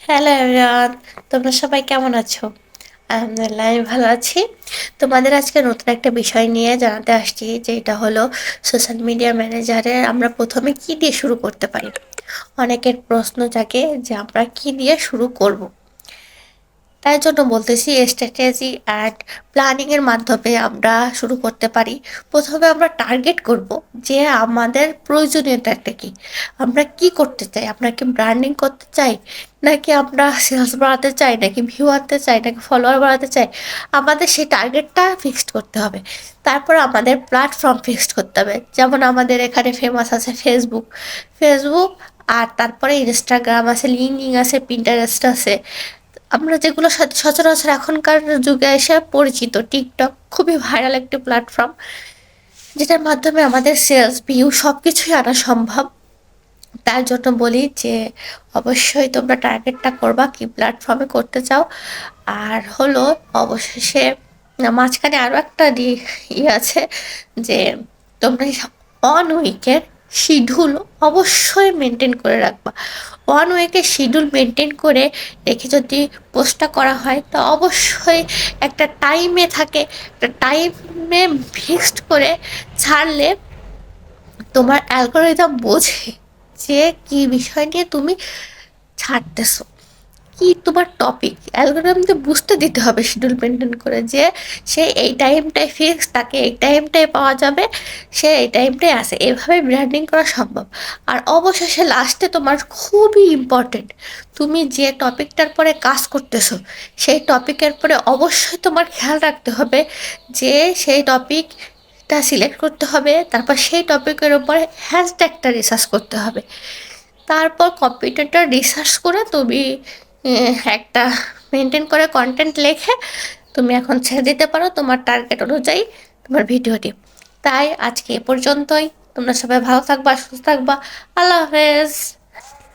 Hello everyone, তোমরা সবাই কেমন আছো? আলহামদুলিল্লাহ আমি ভালো আছি। তোমাদের আজকে নতুন একটা বিষয় নিয়ে জানাতে আসছি, যে এটা হলো সোশ্যাল মিডিয়া ম্যানেজারের আমরা প্রথমে কি দিয়ে শুরু করতে পারি। অনেকের প্রশ্ন জাগে যে আমরা কি দিয়ে শুরু করব। তাই জন্য বলতেছি স্ট্র্যাটেজি অ্যান্ড প্ল্যানিংয়ের মাধ্যমে আমরা শুরু করতে পারি। প্রথমে আমরা টার্গেট করব যে আমাদের প্রয়োজনীয়তাটা কী, আমরা কি করতে চাই। আমরা কি ব্র্যান্ডিং করতে চাই, নাকি আমরা সেলস বাড়াতে চাই, নাকি ভিউ আনতে চাই, নাকি ফলোয়ার বাড়াতে চাই। আমাদের সেই টার্গেটটা ফিক্সড করতে হবে। তারপর আমাদের প্ল্যাটফর্ম ফিক্সড করতে হবে। যেমন আমাদের এখানে ফেমাস আছে ফেসবুক। ফেসবুক আর তারপরে ইনস্টাগ্রাম আছে, লিঙ্কডইন আছে, পিন্টারেস্ট আছে। আমরা যেগুলো সচরাচর এখনকার যুগে এসে পরিচিত, টিকটক খুবই ভাইরাল একটি প্ল্যাটফর্ম, যেটার মাধ্যমে আমাদের সেলস ভিউ সব কিছুই আনা সম্ভব। তার জন্য বলি যে অবশ্যই তোমরা টার্গেটটা করবা কি প্ল্যাটফর্মে করতে চাও। আর হলো অবশেষে মাঝখানে আরও একটা আছে, যে তোমরা অন উইকের শিডিউল অবশ্যই মেনটেন করে রাখবা। ওয়ান উইকের শিডিউল মেনটেন করে রেখে যদি পোস্টটা করা হয়, তো অবশ্যই একটা টাইমে থাকে, একটা টাইমে ফিক্সড করে ছাড়লে তোমার অ্যালগোরিদম বোঝে যে কী বিষয় নিয়ে তুমি ছাড়তেছো, কি তোমার টপিক। অ্যালগোরিদমকে বুঝতে দিতে হবে শিডিউল মেনটেন করে, যে সে এই টাইমটায় ফিক্স, তাকে এই টাইমটায় পাওয়া যাবে, সে এই টাইমটায় আসে। এভাবে ব্র্যান্ডিং করা সম্ভব। আর অবশেষে লাস্টে তোমার খুবই ইম্পর্টেন্ট, তুমি যে টপিকটার পরে কাজ করতেছো সেই টপিকের পরে অবশ্যই তোমার খেয়াল রাখতে হবে যে সেই টপিকটা সিলেক্ট করতে হবে। তারপর সেই টপিকের উপরে হ্যাশট্যাগটা রিসার্চ করতে হবে। তারপর কম্পিউটারটা রিসার্চ করে তুমি একটা মেনটেন করে কন্টেন্ট লেখে তুমি এখন ছেড়ে দিতে পারো তোমার টার্গেট অনুযায়ী তোমার ভিডিওটি। তাই আজকে এ পর্যন্তই। তোমরা সবাই ভালো থাকবা, সুস্থ থাকবা। আল্লাহ হাফেজ।